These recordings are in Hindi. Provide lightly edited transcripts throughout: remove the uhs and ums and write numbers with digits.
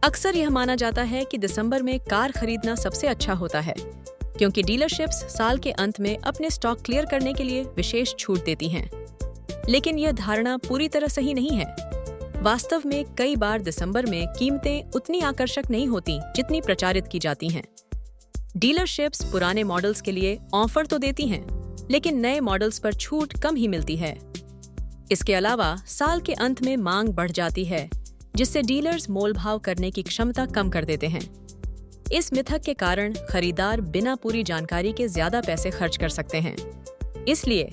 अक्सर यह माना जाता है कि दिसंबर में कार खरीदना सबसे अच्छा होता है, क्योंकि डीलरशिप्स साल के अंत में अपने स्टॉक क्लियर करने के लिए विशेष छूट देती हैं। लेकिन यह धारणा पूरी तरह सही नहीं है। वास्तव में कई बार दिसंबर में कीमतें उतनी आकर्षक नहीं होती जितनी प्रचारित की जाती हैं। डीलरशिप्स पुराने मॉडल्स के लिए ऑफर तो देती हैं, लेकिन नए मॉडल्स पर छूट कम ही मिलती है। इसके अलावा साल के अंत में मांग बढ़ जाती है, जिससे डीलर्स मोलभाव करने की क्षमता कम कर देते हैं। इस मिथक के कारण खरीदार बिना पूरी जानकारी के ज्यादा पैसे खर्च कर सकते हैं। इसलिए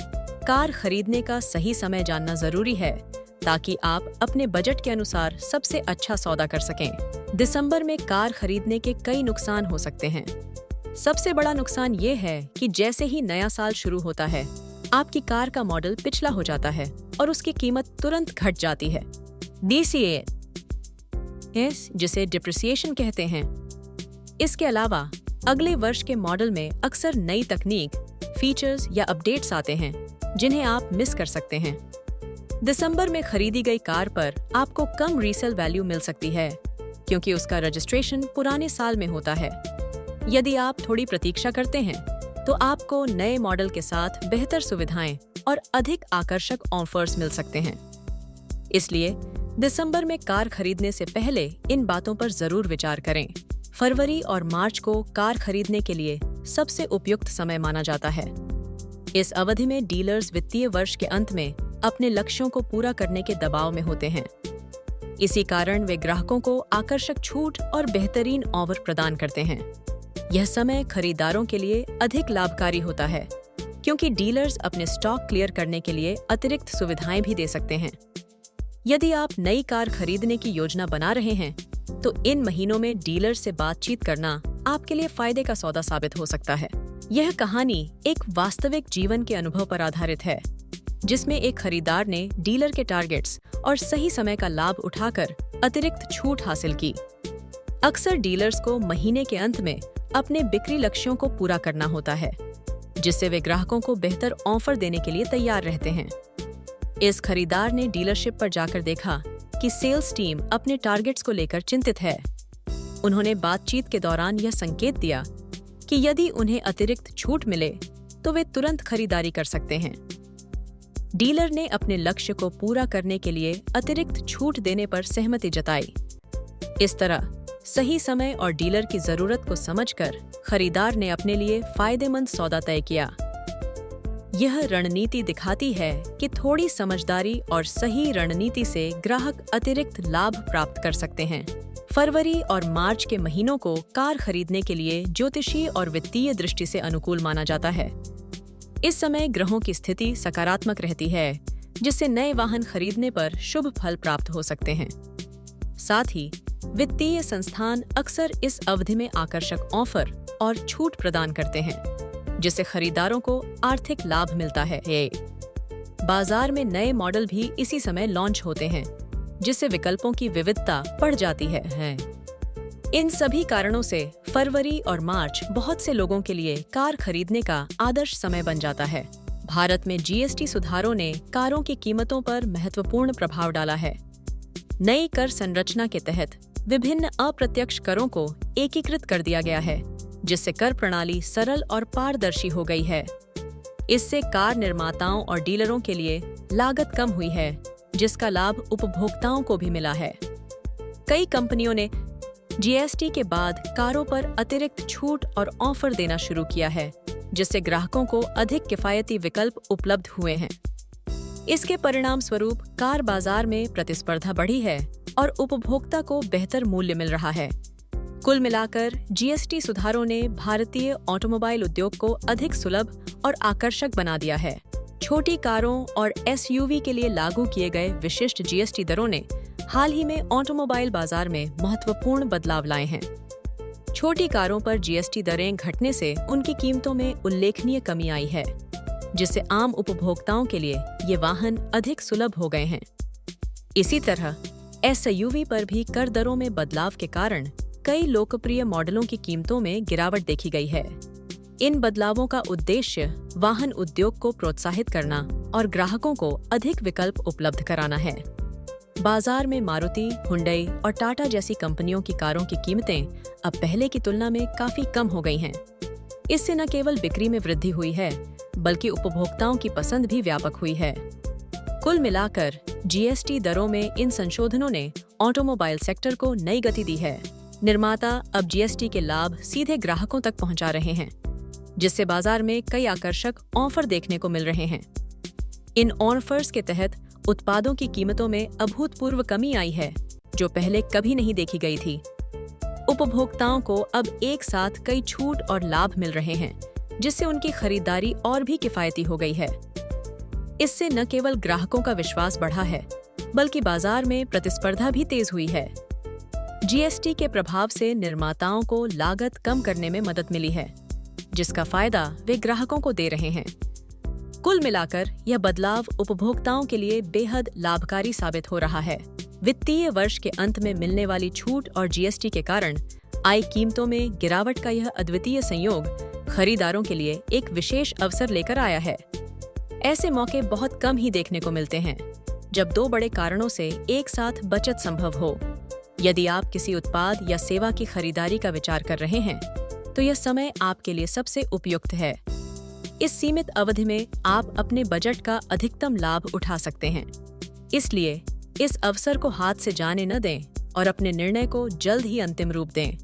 कार खरीदने का सही समय जानना जरूरी है, ताकि आप अपने बजट के अनुसार सबसे अच्छा सौदा कर सकें। दिसंबर में कार खरीदने के कई नुकसान हो सकते हैं। सबसे बड़ा नुकसान ये है कि जैसे ही नया साल शुरू होता है, आपकी कार का मॉडल पिछला हो जाता है और उसकी कीमत तुरंत घट जाती है। DCA, जिसे डिप्रिसिएशन कहते हैं। इसके अलावा अगले वर्ष के मॉडल में अक्सर नई तकनीक, फीचर्स या अपडेट्स आते हैं, जिन्हें आप मिस कर सकते हैं। दिसंबर में खरीदी गई कार पर आपको कम रीसेल वैल्यू मिल सकती है, क्योंकि उसका रजिस्ट्रेशन पुराने साल में होता है। यदि आप थोड़ी प्रतीक्षा करते हैं, तो आपको नए मॉडल के साथ बेहतर सुविधाएं और अधिक आकर्षक ऑफर्स मिल सकते हैं। इसलिए दिसंबर में कार खरीदने से पहले इन बातों पर जरूर विचार करें। फरवरी और मार्च को कार खरीदने के लिए सबसे उपयुक्त समय माना जाता है। इस अवधि में डीलर्स वित्तीय वर्ष के अंत में अपने लक्ष्यों को पूरा करने के दबाव में होते हैं। इसी कारण वे ग्राहकों को आकर्षक छूट और बेहतरीन ऑफर प्रदान करते हैं। यह समय खरीदारों के लिए अधिक लाभकारी होता है, क्योंकि डीलर्स अपने स्टॉक क्लियर करने के लिए अतिरिक्त सुविधाएं भी दे सकते हैं। यदि आप नई कार खरीदने की योजना बना रहे हैं, तो इन महीनों में डीलर से बातचीत करना आपके लिए फायदे का सौदा साबित हो सकता है। यह कहानी एक वास्तविक जीवन के अनुभव पर आधारित है, जिसमें एक खरीदार ने डीलर के टारगेट्स और सही समय का लाभ उठाकर अतिरिक्त छूट हासिल की। अक्सर डीलर्स को महीने के अंत में अपने बिक्री लक्ष्यों को पूरा करना होता है, जिससे वे ग्राहकों को बेहतर ऑफर देने के लिए तैयार रहते हैं। इस खरीदार ने डीलरशिप पर जाकर देखा कि सेल्स टीम अपने टारगेट्स को लेकर चिंतित है। उन्होंने बातचीत के दौरान यह संकेत दिया कि यदि उन्हें अतिरिक्त छूट मिले, तो वे तुरंत खरीदारी कर सकते हैं। डीलर ने अपने लक्ष्य को पूरा करने के लिए अतिरिक्त छूट देने पर सहमति जताई। इस तरह सही समय और डीलर की जरूरत को समझकर खरीदार ने अपने लिए फायदेमंद सौदा तय किया। यह रणनीति दिखाती है कि थोड़ी समझदारी और सही रणनीति से ग्राहक अतिरिक्त लाभ प्राप्त कर सकते हैं। फरवरी और मार्च के महीनों को कार खरीदने के लिए ज्योतिषीय और वित्तीय दृष्टि से अनुकूल माना जाता है। इस समय ग्रहों की स्थिति सकारात्मक रहती है, जिससे नए वाहन खरीदने पर शुभ फल प्राप्त हो सकते हैं। साथ ही वित्तीय संस्थान अक्सर इस अवधि में आकर्षक ऑफर और छूट प्रदान करते हैं, जिससे खरीदारों को आर्थिक लाभ मिलता है। बाजार में नए मॉडल भी इसी समय लॉन्च होते हैं, जिससे विकल्पों की विविधता बढ़ जाती है। इन सभी कारणों से फरवरी और मार्च बहुत से लोगों के लिए कार खरीदने का आदर्श समय बन जाता है। भारत में GST सुधारों ने कारों की कीमतों पर महत्वपूर्ण प्रभाव डाला है। नई कर संरचना के तहत विभिन्न अप्रत्यक्ष करों को एकीकृत कर दिया गया है, जिससे कर प्रणाली सरल और पारदर्शी हो गई है। इससे कार निर्माताओं और डीलरों के लिए लागत कम हुई है, जिसका लाभ उपभोक्ताओं को भी मिला है। कई कंपनियों ने GST के बाद कारों पर अतिरिक्त छूट और ऑफर देना शुरू किया है, जिससे ग्राहकों को अधिक किफायती विकल्प उपलब्ध हुए हैं। इसके परिणाम स्वरूप कार बाजार में प्रतिस्पर्धा बढ़ी है और उपभोक्ता को बेहतर मूल्य मिल रहा है। कुल मिलाकर GST सुधारों ने भारतीय ऑटोमोबाइल उद्योग को अधिक सुलभ और आकर्षक बना दिया है। छोटी कारों और SUV के लिए लागू किए गए विशिष्ट GST दरों ने हाल ही में ऑटोमोबाइल बाजार में महत्वपूर्ण बदलाव लाए हैं। छोटी कारों पर GST दरें घटने से उनकी कीमतों में उल्लेखनीय कमी आई है, जिससे आम उपभोक्ताओं के लिए ये वाहन अधिक सुलभ हो गए हैं। इसी तरह SUV पर भी कर दरों में बदलाव के कारण कई लोकप्रिय मॉडलों की कीमतों में गिरावट देखी गई है। इन बदलावों का उद्देश्य वाहन उद्योग को प्रोत्साहित करना और ग्राहकों को अधिक विकल्प उपलब्ध कराना है। बाजार में मारुति, हुंडई और टाटा जैसी कंपनियों की कारों की कीमतें अब पहले की तुलना में काफी कम हो गई हैं। इससे न केवल बिक्री में वृद्धि हुई है, बल्कि उपभोक्ताओं की पसंद भी व्यापक हुई है। कुल मिलाकर जीएसटी दरों में इन संशोधनों ने ऑटोमोबाइल सेक्टर को नई गति दी है। निर्माता अब जीएसटी के लाभ सीधे ग्राहकों तक पहुंचा रहे हैं, जिससे बाजार में कई आकर्षक ऑफर देखने को मिल रहे हैं। इन ऑफर्स के तहत उत्पादों की कीमतों में अभूतपूर्व कमी आई है, जो पहले कभी नहीं देखी गई थी। उपभोक्ताओं को अब एक साथ कई छूट और लाभ मिल रहे हैं, जिससे उनकी खरीदारी और भी किफायती हो गई है। इससे न केवल ग्राहकों का विश्वास बढ़ा है, बल्कि बाजार में प्रतिस्पर्धा भी तेज हुई है। जीएसटी के प्रभाव से निर्माताओं को लागत कम करने में मदद मिली है, जिसका फायदा वे ग्राहकों को दे रहे हैं। कुल मिलाकर यह बदलाव उपभोक्ताओं के लिए बेहद लाभकारी साबित हो रहा है। वित्तीय वर्ष के अंत में मिलने वाली छूट और जीएसटी के कारण आई कीमतों में गिरावट का यह अद्वितीय संयोग खरीदारों के लिए एक विशेष अवसर लेकर आया है। ऐसे मौके बहुत कम ही देखने को मिलते हैं, जब दो बड़े कारणों से एक साथ बचत संभव हो। यदि आप किसी उत्पाद या सेवा की खरीदारी का विचार कर रहे हैं, तो यह समय आपके लिए सबसे उपयुक्त है। इस सीमित अवधि में आप अपने बजट का अधिकतम लाभ उठा सकते हैं। इसलिए इस अवसर को हाथ से जाने न दें और अपने निर्णय को जल्द ही अंतिम रूप दें।